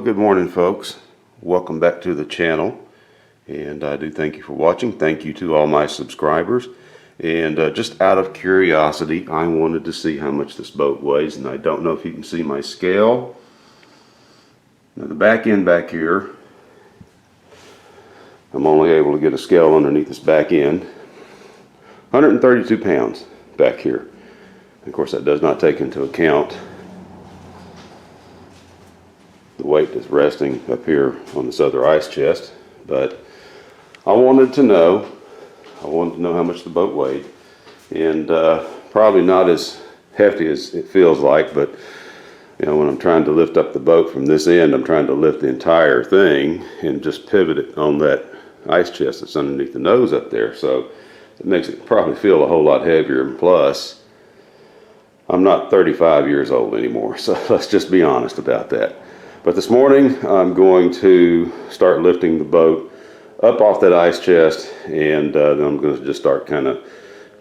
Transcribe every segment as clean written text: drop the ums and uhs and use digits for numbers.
Good morning, folks. Welcome back to the channel, and I do thank you for watching. Thank you to all my subscribers. And just out of curiosity, I wanted to see how much this boat weighs, and I don't know if you can see my scale. Now the back end back here, I'm only able to get a scale underneath this back end. 132 pounds back here. Of course, that does not take into account the weight that's resting up here on this other ice chest. But I wanted to know how much the boat weighed, and probably not as hefty as it feels like, but you know, when I'm trying to lift up the boat from this end, I'm trying to lift the entire thing and just pivot it on that ice chest that's underneath the nose up there, so it makes it probably feel a whole lot heavier. And plus, I'm not 35 years old anymore, so let's just be honest about that. But this morning I'm going to start lifting the boat up off that ice chest, and then I'm going to just start kind of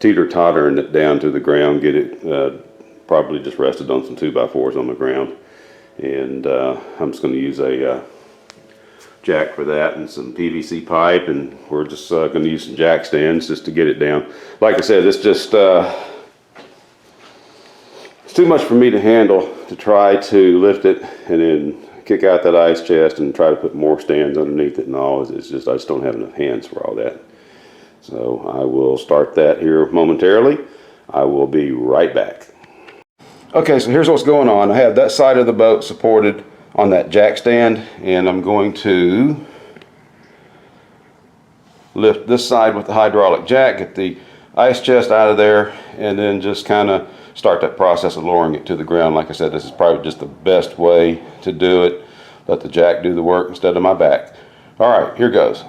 teeter-tottering it down to the ground, get it probably just rested on some 2x4s on the ground. And I'm just going to use a jack for that and some PVC pipe, and we're just going to use some jack stands just to get it down. Like I said, it's just it's too much for me to handle to try to lift it and then kick out that ice chest and try to put more stands underneath it and all. It's just, I just don't have enough hands for all that. So I will start that here momentarily. I will be right back. Okay, so here's what's going on. I have that side of the boat supported on that jack stand, and I'm going to lift this side with the hydraulic jack, get the ice chest out of there, and then just kind of start that process of lowering it to the ground. Like I said, this is probably just the best way to do it. Let the jack do the work instead of my back. All right, here goes.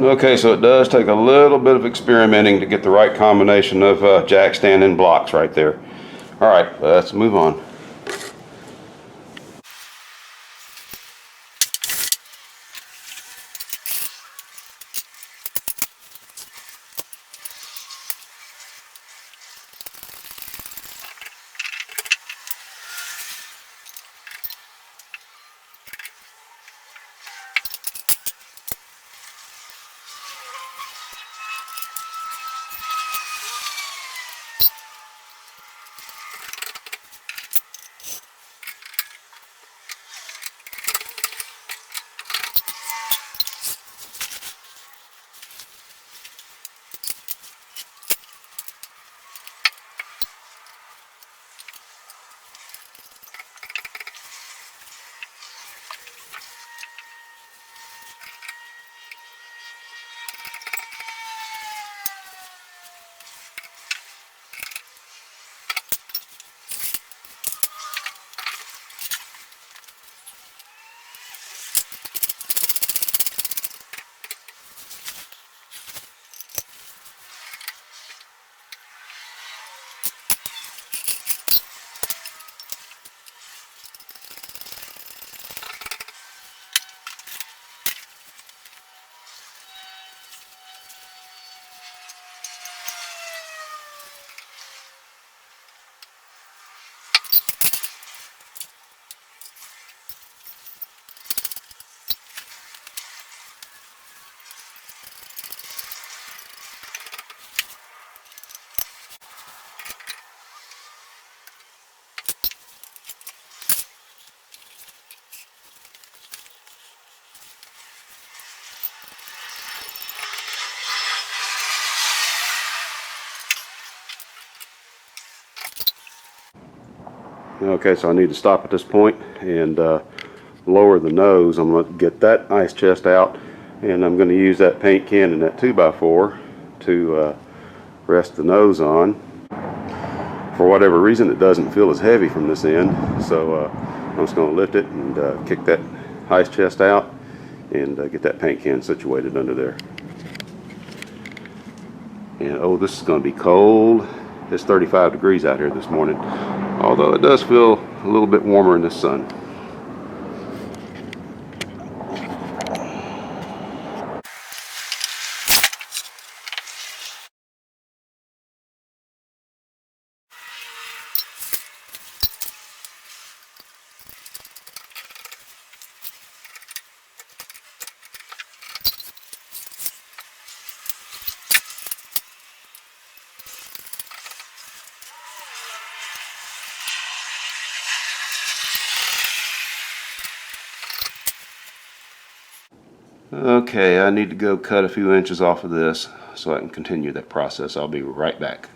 Okay, so it does take a little bit of experimenting to get the right combination of jack stand and blocks right there. All right, let's move on. Okay, so I need to stop at this point and lower the nose. I'm going to get that ice chest out, and I'm going to use that paint can and that 2x4 to rest the nose on. For whatever reason, it doesn't feel as heavy from this end, so I'm just going to lift it and kick that ice chest out and get that paint can situated under there. And oh, this is going to be cold It's 35 degrees out here this morning, although it does feel a little bit warmer in the sun. Okay, I need to go cut a few inches off of this so I can continue that process. I'll be right back.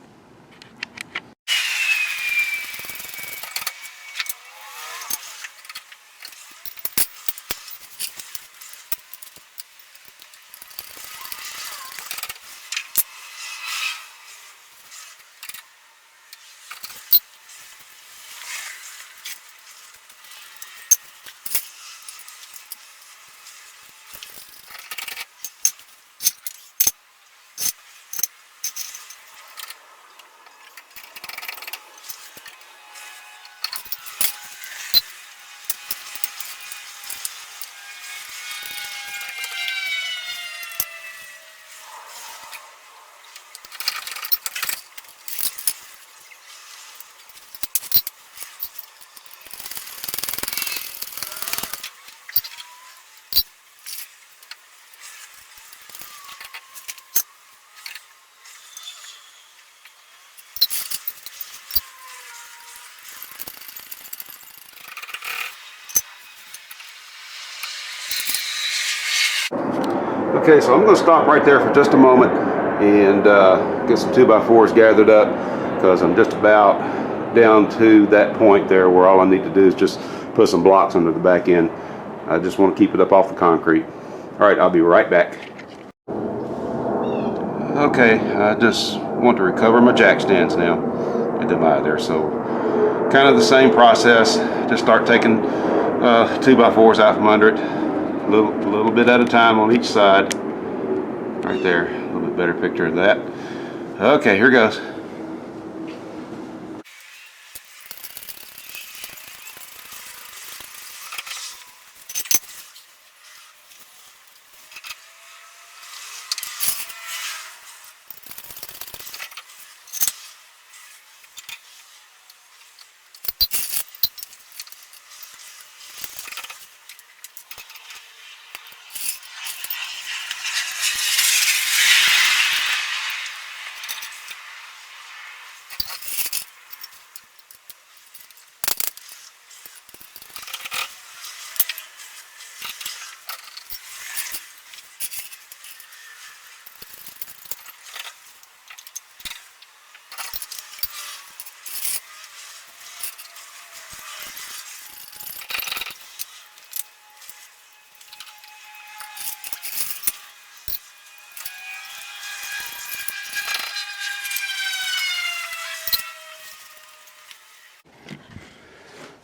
Okay, so I'm going to stop right there for just a moment and get some 2x4s gathered up, because I'm just about down to that point there where all I need to do is just put some blocks under the back end. I just want to keep it up off the concrete. All right, I'll be right back. Okay, I just want to recover my jack stands now. Get them out of there. So kind of the same process. Just start taking 2x4s out from under it. A little bit at a time on each side. Right there, a little bit better picture of that. Okay, here goes.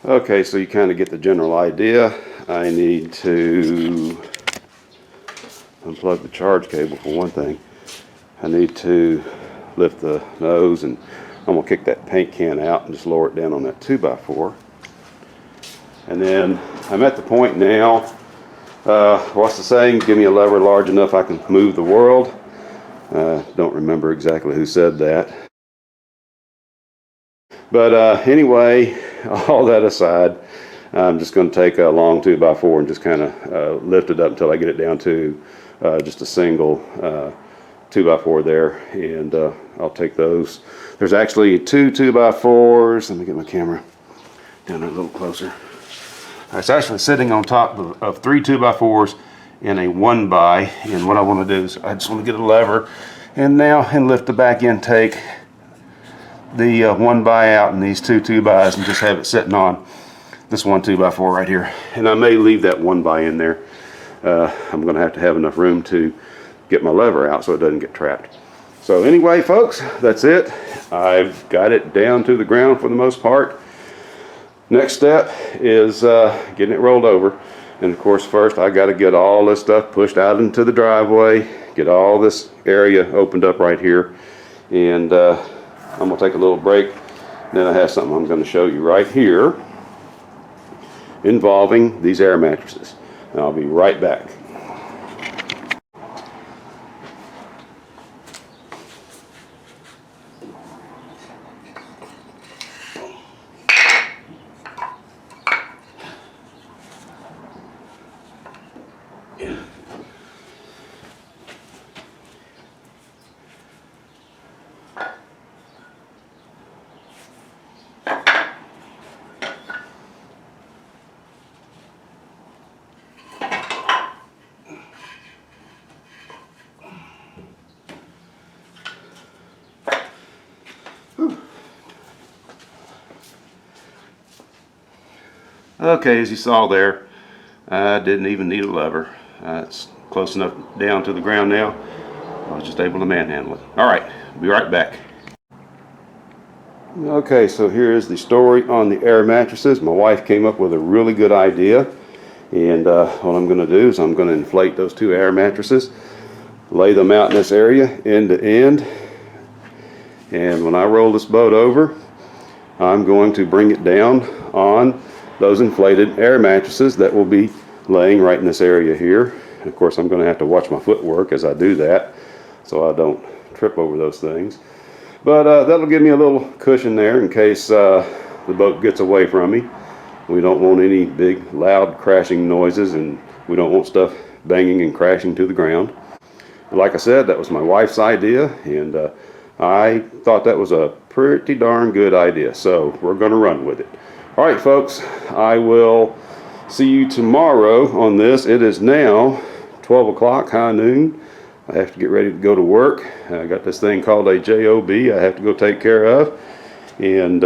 Okay, so you kind of get the general idea. I need to unplug the charge cable for one thing. I need to lift the nose, and I'm going to kick that paint can out and just lower it down on that 2x4. And then I'm at the point now, what's the saying? Give me a lever large enough I can move the world. Don't remember exactly who said that. But anyway, all that aside, I'm just going to take a long 2x4 and just kind of lift it up until I get it down to just a single 2x4 there, and I'll take those. There's actually two 2x4s. Let me get my camera down there a little closer. It's actually sitting on top of three 2x4s in a 1x, and what I want to do is I just want to get a lever and lift the back intake, the 1x out, and these two 2xs, and just have it sitting on this one 2x4 right here. And I may leave that 1x in there. I'm going to have enough room to get my lever out so it doesn't get trapped. So anyway, folks, that's it. I've got it down to the ground for the most part. Next step is getting it rolled over. And of course, first I got to get all this stuff pushed out into the driveway, get all this area opened up right here, and I'm gonna take a little break. Then I have something I'm going to show you right here involving these air mattresses. And I'll be right back. Okay, as you saw there, I didn't even need a lever. It's close enough down to the ground now. I was just able to manhandle it. All right, be right back. Okay, so here is the story on the air mattresses. My wife came up with a really good idea. And what I'm going to do is I'm going to inflate those two air mattresses, lay them out in this area, end to end. And when I roll this boat over, I'm going to bring it down on those inflated air mattresses that will be laying right in this area here. And of course, I'm going to have to watch my footwork as I do that so I don't trip over those things. But that'll give me a little cushion there in case the boat gets away from me. We don't want any big loud crashing noises, and we don't want stuff banging and crashing to the ground. Like I said, that was my wife's idea, and I thought that was a pretty darn good idea, so we're going to run with it. All right, folks, I will see you tomorrow on this. It is now 12 o'clock, high noon. I have to get ready to go to work. I got this thing called a job I have to go take care of. And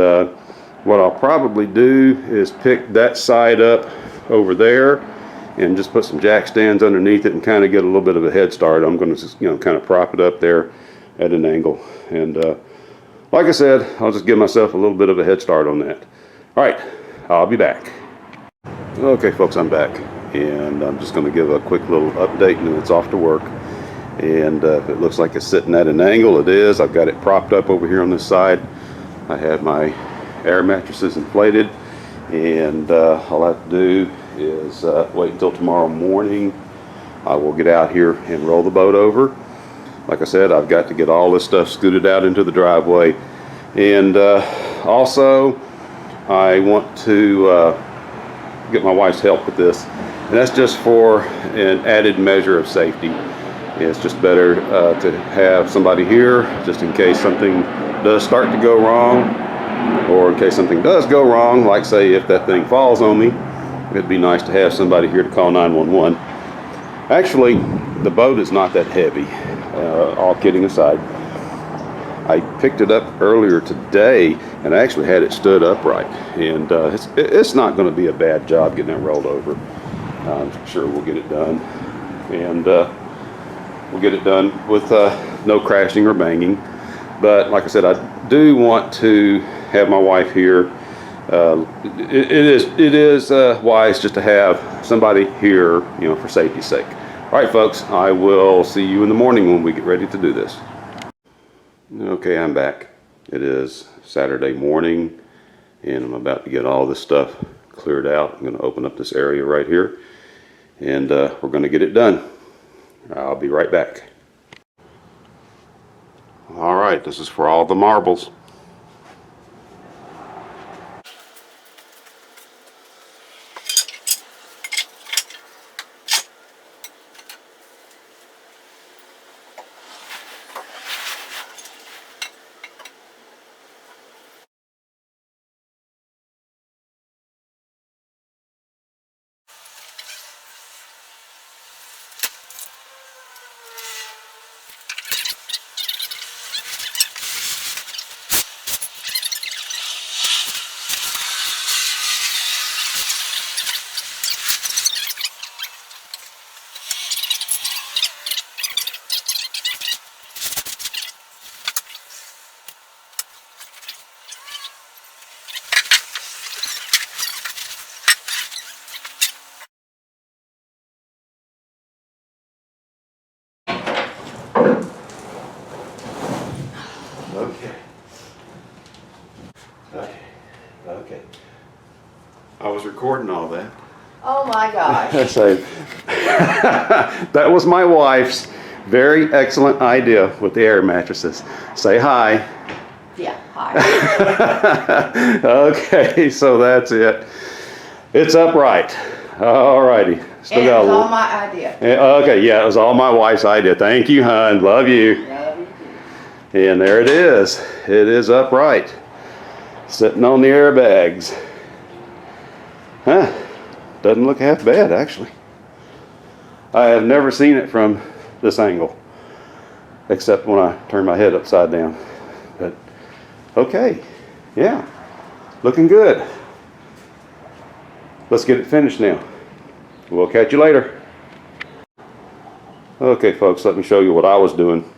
what I'll probably do is pick that side up over there and just put some jack stands underneath it and kind of get a little bit of a head start. I'm going to just, kind of prop it up there at an angle. And like I said, I'll just give myself a little bit of a head start on that. All right, I'll be back. Okay, folks, I'm back, and I'm just going to give a quick little update, and then it's off to work. And if it looks like it's sitting at an angle, it is. I've got it propped up over here on this side. I have my air mattresses inflated, and all I have to do is wait until tomorrow morning. I will get out here and roll the boat over. Like I said, I've got to get all this stuff scooted out into the driveway, and also I want to get my wife's help with this, and that's just for an added measure of safety. It's just better to have somebody here just in case something does start to go wrong, or in case something does go wrong, like say if that thing falls on me. It'd be nice to have somebody here to call 911. Actually, the boat is not that heavy, all kidding aside. I picked it up earlier today, and I actually had it stood upright, and it's not going to be a bad job getting it rolled over. I'm sure we'll get it done, and we'll get it done with no crashing or banging. But like I said, I do want to have my wife here. It is wise just to have somebody here, for safety's sake. All right, folks, I will see you in the morning when we get ready to do this. Okay, I'm back. It is Saturday morning, and I'm about to get all this stuff cleared out. I'm going to open up this area right here, and we're going to get it done. I'll be right back. All right, this is for all the marbles. I was recording all that. Oh my gosh. So, that was my wife's very excellent idea with the air mattresses. Say hi. Yeah, hi. Okay, so that's it. It's upright. All righty. Still And it got a was little. all my idea. Okay, yeah, it was all my wife's idea. Thank you, hon. Love you. Love you too. And there it is. It is upright. Sitting on the airbags. Huh. Doesn't look half bad, actually. I have never seen it from this angle, except when I turn my head upside down. But, okay. Yeah. Looking good. Let's get it finished now. We'll catch you later. Okay, folks, let me show you what I was doing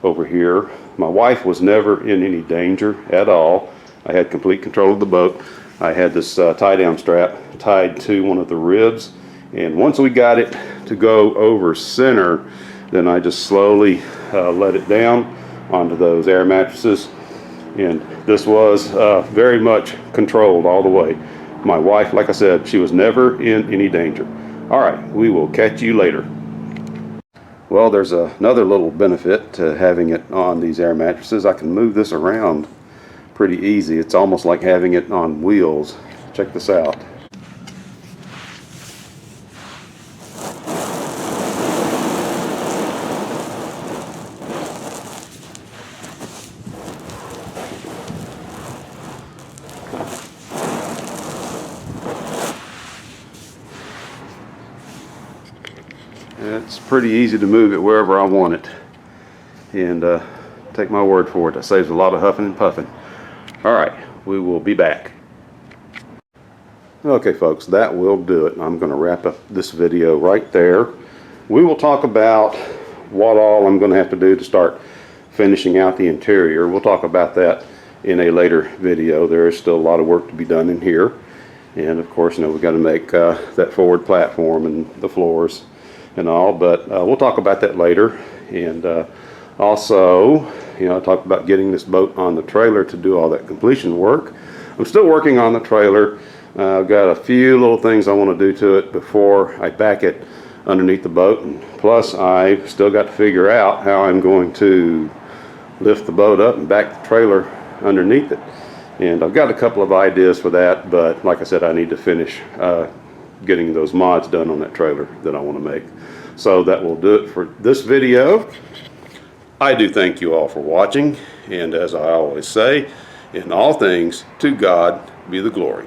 over here. My wife was never in any danger at all. I had complete control of the boat. I had this tie-down strap tied to one of the ribs, and once we got it to go over center, then I just slowly let it down onto those air mattresses, and this was very much controlled all the way. My wife, like I said, she was never in any danger. All right, we will catch you later. Well, there's another little benefit to having it on these air mattresses. I can move this around pretty easy. It's almost like having it on wheels. Check this out. It's pretty easy to move it wherever I want it. And take my word for it, that saves a lot of huffing and puffing. All right, we will be back. Okay, folks, that will do it. I'm going to wrap up this video right there. We will talk about what all I'm going to have to do to start finishing out the interior. We'll talk about that in a later video. There is still a lot of work to be done in here. And of course, we've got to make that forward platform and the floors and all, but we'll talk about that later. And also, I talked about getting this boat on the trailer to do all that completion work. I'm still working on the trailer. I've got a few little things I want to do to it before I back it underneath the boat. And plus, I've still got to figure out how I'm going to lift the boat up and back the trailer underneath it. And I've got a couple of ideas for that, but like I said, I need to finish getting those mods done on that trailer that I want to make. So that will do it for this video. I do thank you all for watching, and as I always say, in all things, to God be the glory.